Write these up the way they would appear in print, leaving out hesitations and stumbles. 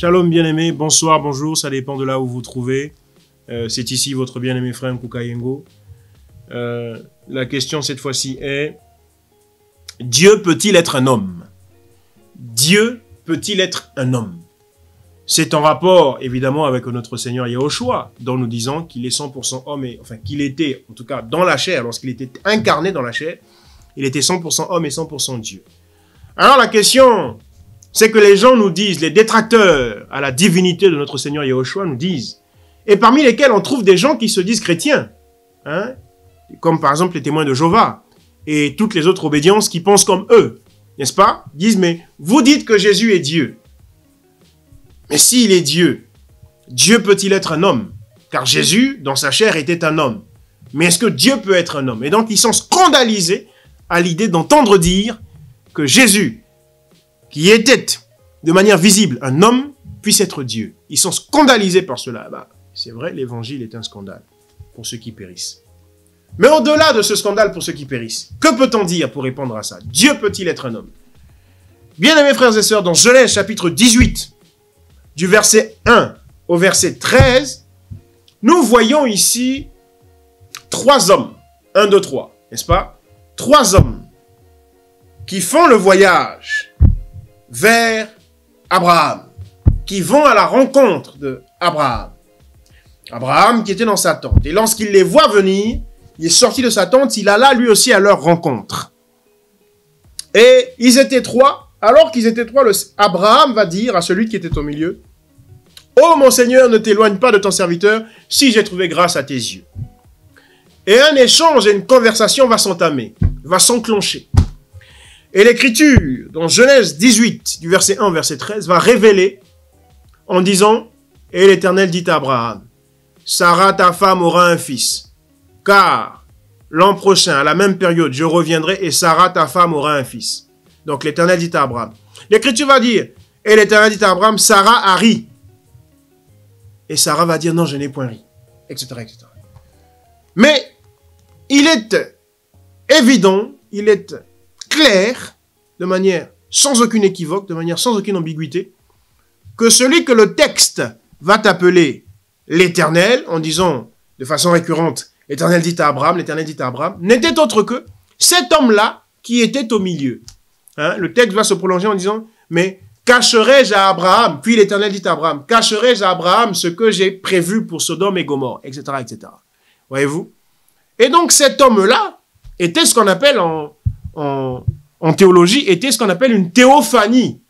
Shalom bien-aimés, bonsoir, bonjour, ça dépend de là où vous vous trouvez. C'est ici votre bien-aimé frère Nkukayengo. La question cette fois-ci est: Dieu peut-il être un homme? Dieu peut-il être un homme? C'est en rapport évidemment avec notre Seigneur Yahushua, dont nous disons qu'il est 100% homme, enfin qu'il était en tout cas dans la chair, lorsqu'il était incarné dans la chair, il était 100% homme et 100% Dieu. Alors la question, c'est que les gens nous disent, les détracteurs à la divinité de notre Seigneur Yahushua nous disent, et parmi lesquels on trouve des gens qui se disent chrétiens, hein, comme par exemple les témoins de Jéhovah, et toutes les autres obédiences qui pensent comme eux, n'est-ce pas? Disent, mais vous dites que Jésus est Dieu. Mais s'il est Dieu, Dieu peut-il être un homme? Car Jésus, dans sa chair, était un homme. Mais est-ce que Dieu peut être un homme? Et donc ils sont scandalisés à l'idée d'entendre dire que Jésus, qui était de manière visible un homme, puisse être Dieu. Ils sont scandalisés par cela. Bah, c'est vrai, l'évangile est un scandale pour ceux qui périssent. Mais au-delà de ce scandale pour ceux qui périssent, que peut-on dire pour répondre à ça? Dieu peut-il être un homme? Bien-aimés frères et sœurs, dans Genèse chapitre 18, du verset 1 au verset 13, nous voyons ici 3 hommes. 1, 2, 3, n'est-ce pas? 3 hommes qui font le voyage vers Abraham, qui vont à la rencontre d'Abraham. Abraham qui était dans sa tente. Et lorsqu'il les voit venir, il est sorti de sa tente, il alla lui aussi à leur rencontre. Et ils étaient 3. Alors qu'ils étaient 3, Abraham va dire à celui qui était au milieu: « Oh mon Seigneur, ne t'éloigne pas de ton serviteur, si j'ai trouvé grâce à tes yeux. » Et un échange et une conversation va s'entamer, va s'enclencher. Et l'Écriture, dans Genèse 18, du verset 1 au verset 13, va révéler en disant: « Et l'Éternel dit à Abraham, Sarah ta femme aura un fils, car l'an prochain, à la même période, je reviendrai et Sarah ta femme aura un fils. » Donc l'Éternel dit à Abraham. L'Écriture va dire: « Et l'Éternel dit à Abraham, Sarah a ri. » Et Sarah va dire: « Non, je n'ai point ri. » Etc., etc. Mais il est évident, il est clair, de manière sans aucune équivoque, de manière sans aucune ambiguïté, que celui que le texte va appeler l'Éternel, en disant de façon récurrente, l'Éternel dit à Abraham, l'Éternel dit à Abraham, n'était autre que cet homme-là qui était au milieu. Hein, le texte va se prolonger en disant, mais cacherai-je à Abraham, puis l'Éternel dit à Abraham, cacherai-je à Abraham ce que j'ai prévu pour Sodome et Gomorrhe, etc., etc. Voyez-vous? Et donc cet homme-là était ce qu'on appelle en théologie, était ce qu'on appelle une théophanie.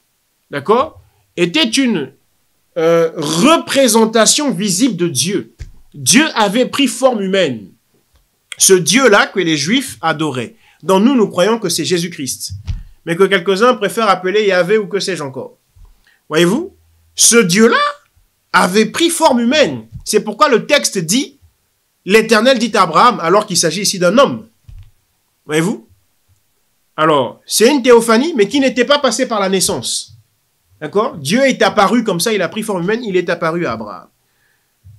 D'accord? Était une représentation visible de Dieu. Dieu avait pris forme humaine. Ce Dieu-là que les Juifs adoraient. Dans nous croyons que c'est Jésus-Christ. Mais que quelques-uns préfèrent appeler Yahvé ou que sais-je encore. Voyez-vous? Ce Dieu-là avait pris forme humaine. C'est pourquoi le texte dit, l'Éternel dit à Abraham, alors qu'il s'agit ici d'un homme. Voyez-vous? Alors, c'est une théophanie, mais qui n'était pas passée par la naissance. D'accord? Dieu est apparu comme ça, il a pris forme humaine, il est apparu à Abraham.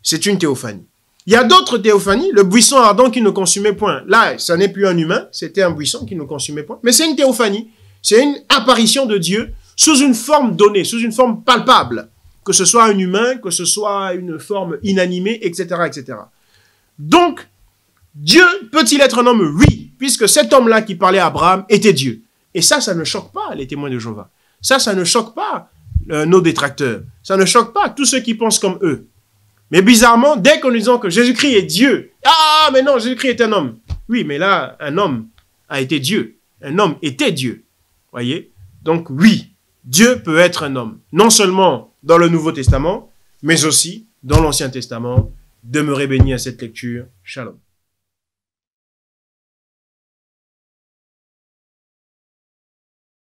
C'est une théophanie. Il y a d'autres théophanies, le buisson ardent qui ne consumait point. Là, ça n'est plus un humain, c'était un buisson qui ne consumait point. Mais c'est une théophanie. C'est une apparition de Dieu sous une forme donnée, sous une forme palpable. Que ce soit un humain, que ce soit une forme inanimée, etc., etc. Donc, Dieu peut-il être un homme? Oui, puisque cet homme-là qui parlait à Abraham était Dieu. Et ça ne choque pas les témoins de Jéhovah. Ça ne choque pas nos détracteurs. Ça ne choque pas tous ceux qui pensent comme eux. Mais bizarrement, dès qu'on nous dit que Jésus-Christ est Dieu, ah, mais non, Jésus-Christ est un homme. Oui, mais là, un homme a été Dieu. Un homme était Dieu. Voyez? Donc oui, Dieu peut être un homme. Non seulement dans le Nouveau Testament, mais aussi dans l'Ancien Testament. Demeurez bénis à cette lecture. Shalom.